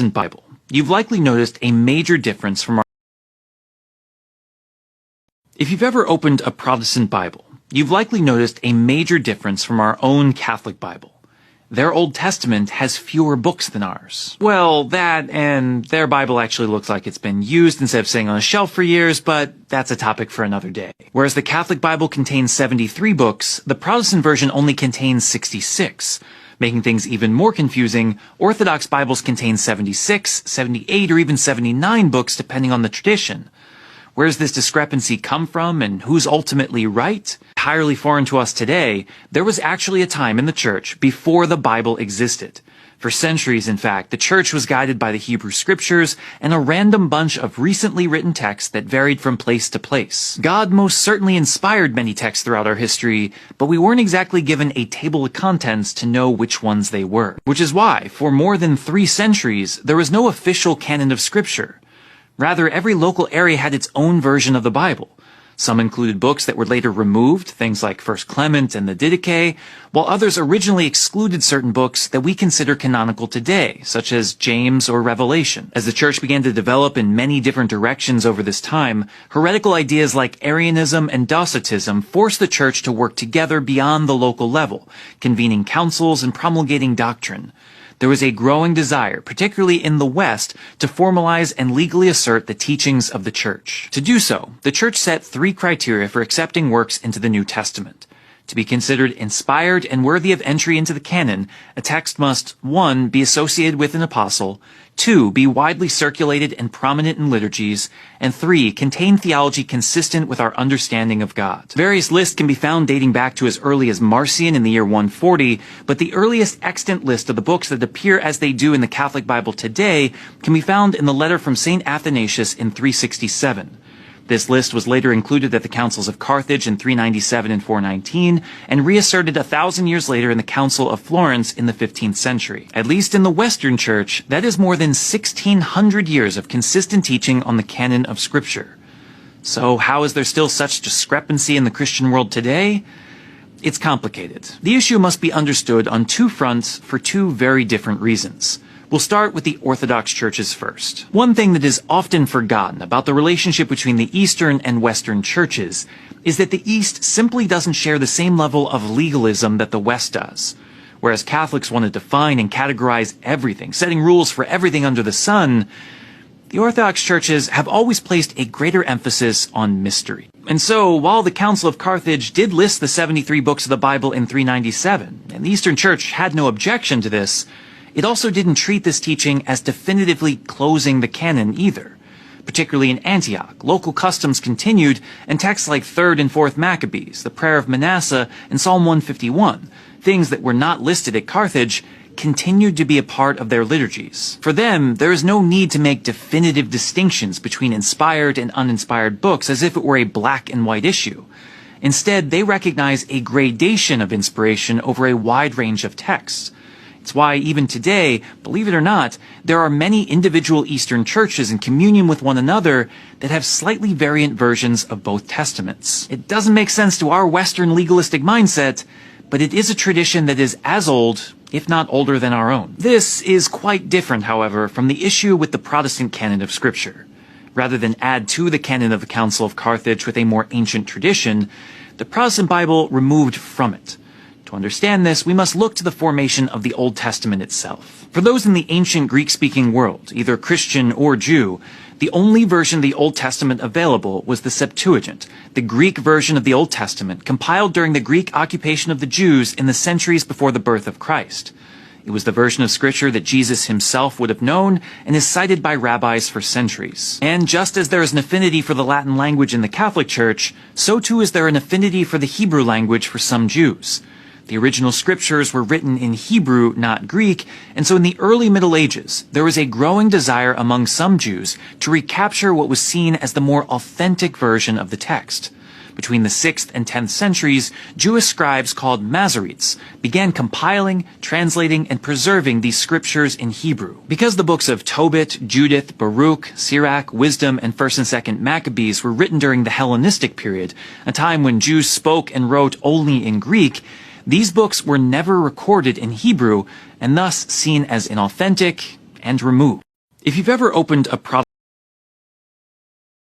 Bible, you've likely noticed a major difference from our... If you've ever opened a Protestant Bible, you've likely noticed a major difference from our own Catholic Bible. Their Old Testament has fewer books than ours. Well, that and their Bible actually looks like it's been used instead of sitting on a shelf for years, but that's a topic for another day. Whereas the Catholic Bible contains 73 books, the Protestant version only contains 66. Making things even more confusing, Orthodox Bibles contain 76, 78, or even 79 books depending on the tradition. Where does this discrepancy come from, and who's ultimately right? Entirely foreign to us today, there was actually a time in the church before the Bible existed. For centuries, in fact, the church was guided by the Hebrew scriptures and a random bunch of recently written texts that varied from place to place. God most certainly inspired many texts throughout our history, but we weren't exactly given a table of contents to know which ones they were. Which is why, for more than 3 centuries, there was no official canon of scripture. Rather, every local area had its own version of the Bible. Some included books that were later removed, things like 1 Clement and the Didache, while others originally excluded certain books that we consider canonical today, such as James or Revelation. As the church began to develop in many different directions over this time, heretical ideas like Arianism and Docetism forced the church to work together beyond the local level, convening councils and promulgating doctrine. There was a growing desire, particularly in the West, to formalize and legally assert the teachings of the Church. To do so, the Church set 3 criteria for accepting works into the New Testament. To be considered inspired and worthy of entry into the canon, a text must 1. Be associated with an apostle, 2. Be widely circulated and prominent in liturgies, and 3. Contain theology consistent with our understanding of God. Various lists can be found dating back to as early as Marcion in the year 140, but the earliest extant list of the books that appear as they do in the Catholic Bible today can be found in the letter from St. Athanasius in 367. This list was later included at the Councils of Carthage in 397 and 419, and reasserted 1,000 years later in the Council of Florence in the 15th century. At least in the Western Church, that is more than 1,600 years of consistent teaching on the canon of Scripture. So how is there still such discrepancy in the Christian world today? It's complicated. The issue must be understood on 2 fronts for 2 very different reasons. We'll start with the Orthodox churches first. One thing that is often forgotten about the relationship between the Eastern and Western churches is that the East simply doesn't share the same level of legalism that the West does. Whereas Catholics want to define and categorize everything, setting rules for everything under the sun, the Orthodox churches have always placed a greater emphasis on mystery. And so, while the Council of Carthage did list the 73 books of the Bible in 397, and the Eastern Church had no objection to this, it also didn't treat this teaching as definitively closing the canon either. Particularly in Antioch, local customs continued, and texts like 3rd and 4th Maccabees, the Prayer of Manasseh, and Psalm 151, things that were not listed at Carthage, continued to be a part of their liturgies. For them, there is no need to make definitive distinctions between inspired and uninspired books as if it were a black and white issue. Instead, they recognize a gradation of inspiration over a wide range of texts. It's why even today, believe it or not, there are many individual Eastern churches in communion with one another that have slightly variant versions of both testaments. It doesn't make sense to our Western legalistic mindset, but it is a tradition that is as old, if not older than our own. This is quite different, however, from the issue with the Protestant canon of Scripture. Rather than add to the canon of the Council of Carthage with a more ancient tradition, the Protestant Bible removed from it. To understand this, we must look to the formation of the Old Testament itself. For those in the ancient Greek-speaking world, either Christian or Jew, the only version of the Old Testament available was the Septuagint, the Greek version of the Old Testament compiled during the Greek occupation of the Jews in the centuries before the birth of Christ. It was the version of Scripture that Jesus himself would have known and is cited by rabbis for centuries. And just as there is an affinity for the Latin language in the Catholic Church, so too is there an affinity for the Hebrew language for some Jews. The original scriptures were written in Hebrew, not Greek, and so in the early Middle Ages, there was a growing desire among some Jews to recapture what was seen as the more authentic version of the text. Between the 6th and 10th centuries, Jewish scribes called Masoretes began compiling, translating, and preserving these scriptures in Hebrew. Because the books of Tobit, Judith, Baruch, Sirach, Wisdom, and 1st and 2nd Maccabees were written during the Hellenistic period, a time when Jews spoke and wrote only in Greek, these books were never recorded in Hebrew and thus seen as inauthentic and removed. If you've ever opened a Protestant